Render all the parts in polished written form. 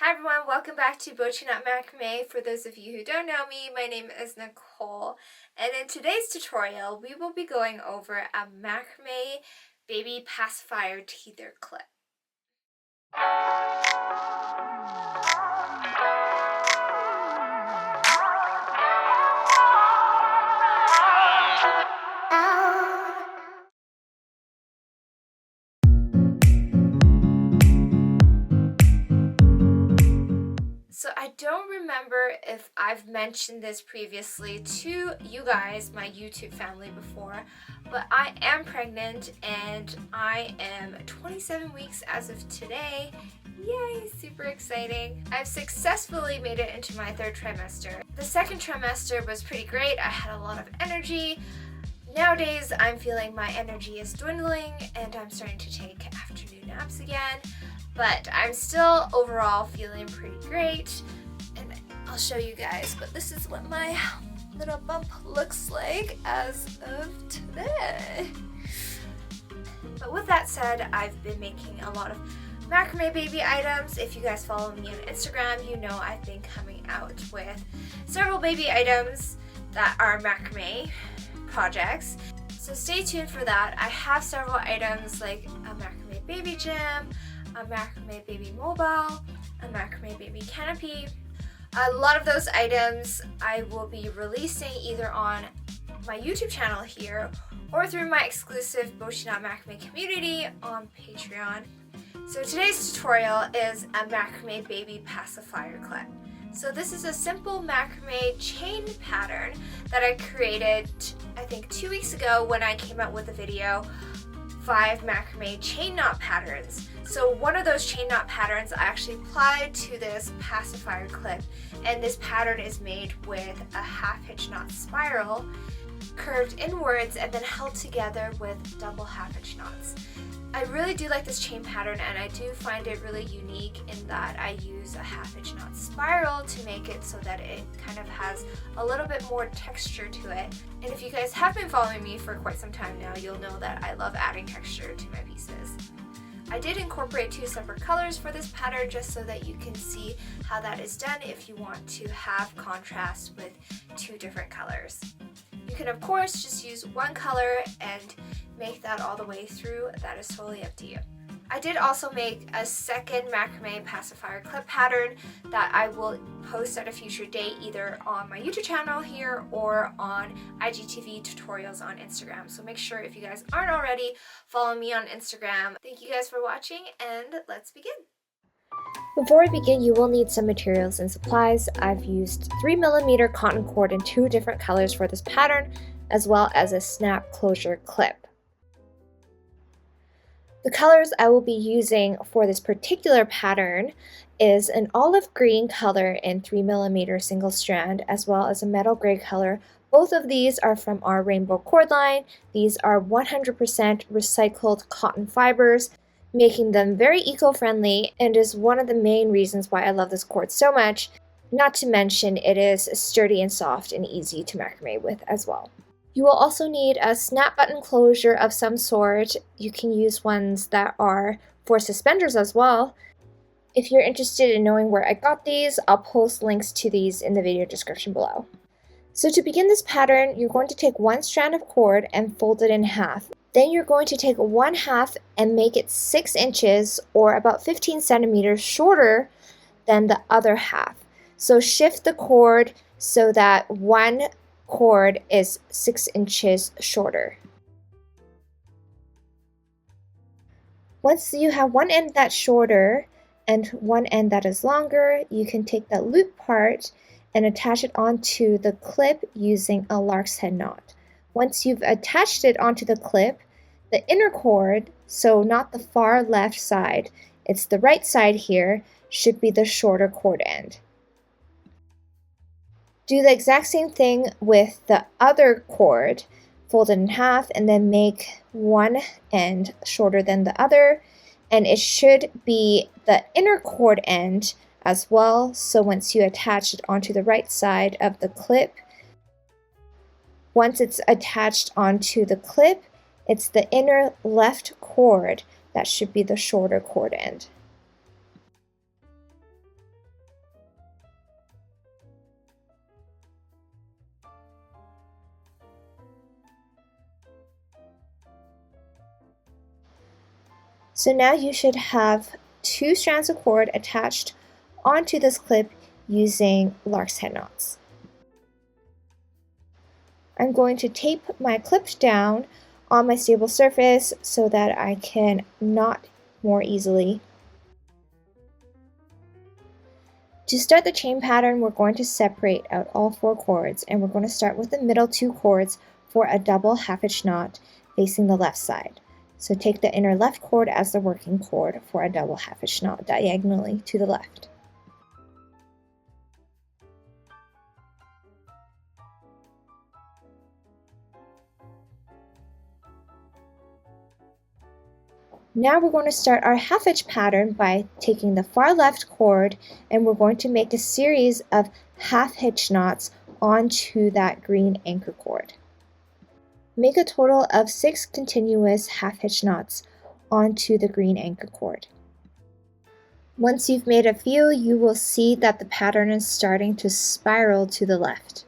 Hi everyone, welcome back to Boho Macrame. For those of you who don't know me, my name is Nicole, and in today's tutorial we will be going over a macrame baby pacifier teether clip. So I don't remember if I've mentioned this previously to you guys, my YouTube family, before, but I am pregnant and I am 27 weeks as of today. Yay, super exciting. I've successfully made it into my third trimester. The second trimester was pretty great. I had a lot of energy. Nowadays, I'm feeling my energy is dwindling and I'm starting to take afternoon naps again. But I'm still overall feeling pretty great, and I'll show you guys, but this is what my little bump looks like as of today. But with that said, I've been making a lot of macrame baby items. If you guys follow me on Instagram, you know I've been coming out with several baby items that are macrame projects. So stay tuned for that. I have several items like a macrame baby gym, a macrame baby mobile, a macrame baby canopy. A lot of those items I will be releasing either on my YouTube channel here or through my exclusive Boho Macrame community on Patreon. So today's tutorial is a macrame baby pacifier clip. So this is a simple macrame chain pattern that I created I think 2 weeks ago when I came out with a video 5 macrame chain knot patterns. So one of those chain knot patterns I actually applied to this pacifier clip, and this pattern is made with a half hitch knot spiral curved inwards and then held together with double half hitch knots. I really do like this chain pattern, and I do find it really unique in that I use a half hitch knot spiral to make it so that it kind of has a little bit more texture to it. And if you guys have been following me for quite some time now, you'll know that I love adding texture to my pieces. I did incorporate 2 separate colors for this pattern just so that you can see how that is done if you want to have contrast with 2 different colors. You can of course just use one color and make that all the way through. That is totally up to you. I did also make a second macrame pacifier clip pattern that I will post at a future date either on my YouTube channel here or on IGTV tutorials on Instagram. So make sure, if you guys aren't already, follow me on Instagram. Thank you guys for watching, and let's begin. Before we begin, you will need some materials and supplies. I've used 3mm cotton cord in 2 different colors for this pattern, as well as a snap closure clip. The colors I will be using for this particular pattern is an olive green color in 3mm single strand, as well as a metal gray color. Both of these are from our rainbow cord line. These are 100% recycled cotton fibers, making them very eco-friendly, and is one of the main reasons why I love this cord so much. Not to mention it is sturdy and soft and easy to macrame with as well. You will also need a snap button closure of some sort. You can use ones that are for suspenders as well. If you're interested in knowing where I got these, I'll post links to these in the video description below. So to begin this pattern, you're going to take 1 strand of cord and fold it in half. Then you're going to take 1/2 and make it 6 inches or about 15 centimeters shorter than the other half. So shift the cord so that one cord is 6 inches shorter. Once you have one end that's shorter and one end that is longer, you can take that loop part and attach it onto the clip using a lark's head knot. Once you've attached it onto the clip, the inner cord, so not the far left side, it's the right side here, should be the shorter cord end. Do the exact same thing with the other cord, fold it in half and then make one end shorter than the other, and it should be the inner cord end as well. So once you attach it onto the right side of the clip, once it's attached onto the clip, it's the inner left cord that should be the shorter cord end. So now you should have 2 strands of cord attached onto this clip using lark's head knots. I'm going to tape my clip down on my stable surface so that I can knot more easily. To start the chain pattern, we're going to separate out all 4 cords, and we're going to start with the middle 2 cords for a double half hitch knot facing the left side. So take the inner left cord as the working cord for a double half hitch knot diagonally to the left. Now we're going to start our half hitch pattern by taking the far left cord, and we're going to make a series of half hitch knots onto that green anchor cord. Make a total of 6 continuous half hitch knots onto the green anchor cord. Once you've made a few, you will see that the pattern is starting to spiral to the left.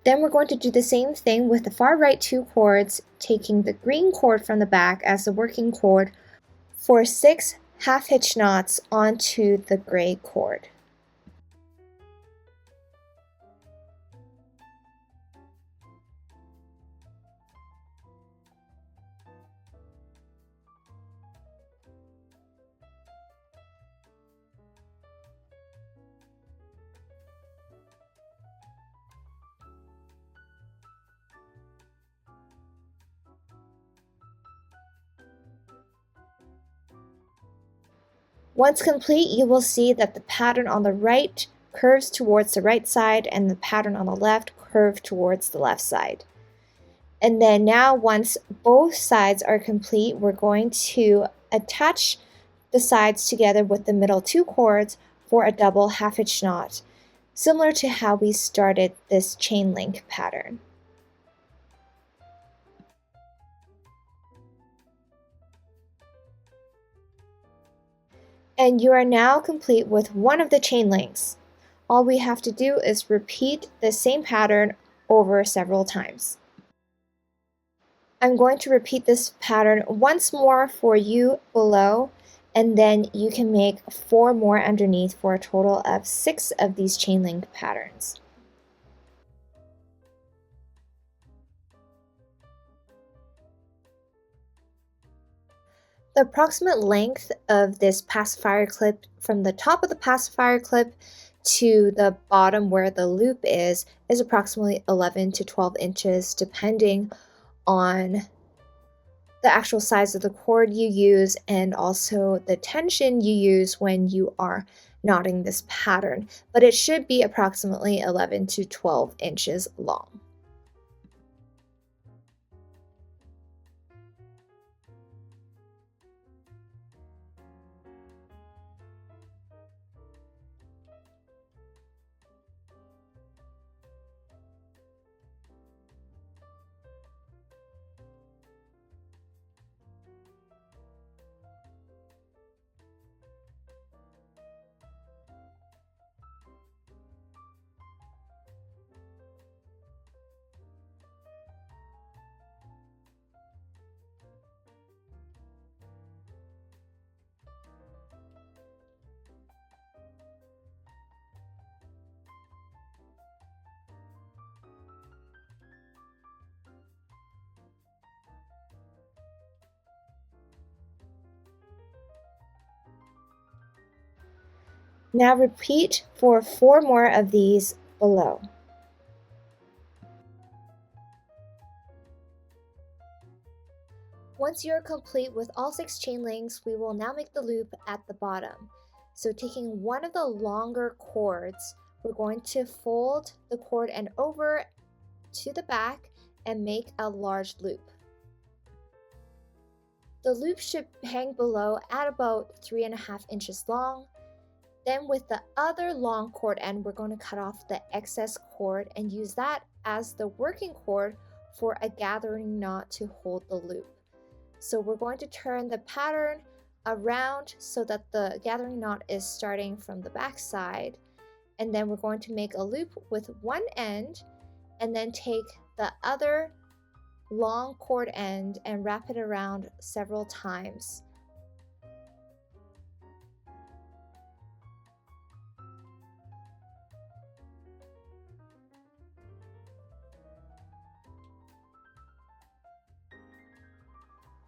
Then we're going to do the same thing with the far right 2 cords, taking the green cord from the back as the working cord for 6 half hitch knots onto the gray cord. Once complete, you will see that the pattern on the right curves towards the right side and the pattern on the left curves towards the left side. And then now, once both sides are complete, we're going to attach the sides together with the middle 2 cords for a double half hitch knot, similar to how we started this chain link pattern. And you are now complete with one of the chain links. All we have to do is repeat the same pattern over several times. I'm going to repeat this pattern once more for you below, and then you can make 4 more underneath for a total of 6 of these chain link patterns. The approximate length of this pacifier clip from the top of the pacifier clip to the bottom where the loop is approximately 11 to 12 inches depending on the actual size of the cord you use and also the tension you use when you are knotting this pattern, but it should be approximately 11 to 12 inches long. Now repeat for 4 more of these below. Once you're complete with all 6 chain links, we will now make the loop at the bottom. So taking one of the longer cords, we're going to fold the cord end over to the back and make a large loop. The loop should hang below at about 3.5 inches long. Then with the other long cord end, we're going to cut off the excess cord and use that as the working cord for a gathering knot to hold the loop. So we're going to turn the pattern around so that the gathering knot is starting from the back side, and then we're going to make a loop with one end and then take the other long cord end and wrap it around several times.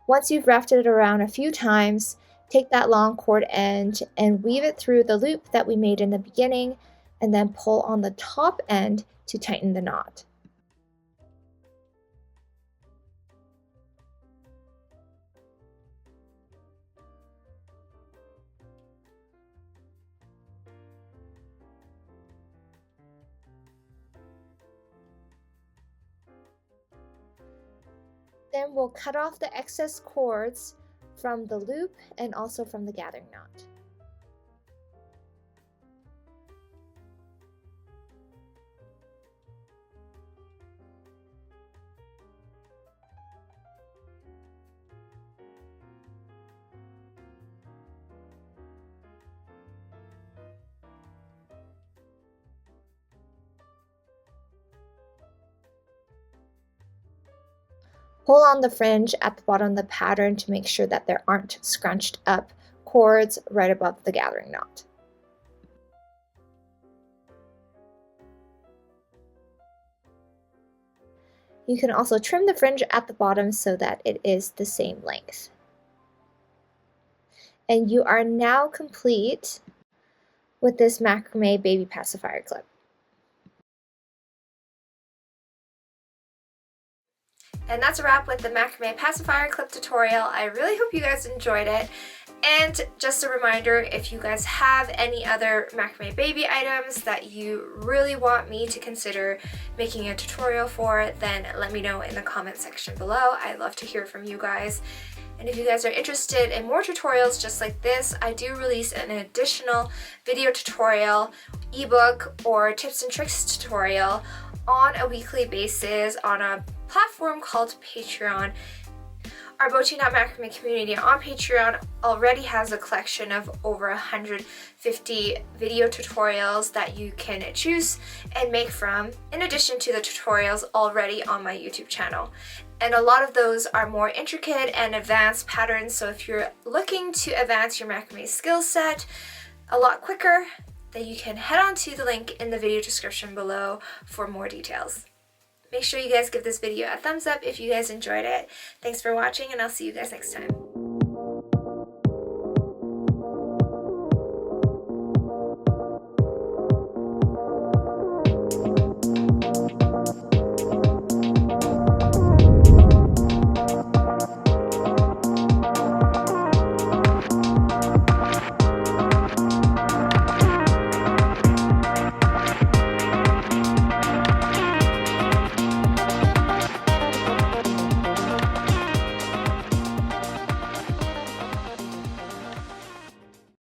Once you've wrapped it around a few times, take that long cord end and weave it through the loop that we made in the beginning, and then pull on the top end to tighten the knot. Then we'll cut off the excess cords from the loop and also from the gathering knot. Pull on the fringe at the bottom of the pattern to make sure that there aren't scrunched up cords right above the gathering knot. You can also trim the fringe at the bottom so that it is the same length. And you are now complete with this macrame baby pacifier clip. And that's a wrap with the macrame pacifier clip tutorial. I really hope you guys enjoyed it. And just a reminder, if you guys have any other macrame baby items that you really want me to consider making a tutorial for, then let me know in the comment section below. I'd love to hear from you guys. And if you guys are interested in more tutorials just like this, I do release an additional video tutorial, ebook, or tips and tricks tutorial on a weekly basis on a platform called Patreon. Our Boutique Macrame community on Patreon already has a collection of over 150 video tutorials that you can choose and make from, in addition to the tutorials already on my YouTube channel. And a lot of those are more intricate and advanced patterns, so if you're looking to advance your macrame skill set a lot quicker, then you can head on to the link in the video description below for more details. Make sure you guys give this video a thumbs up if you guys enjoyed it. Thanks for watching, and I'll see you guys next time.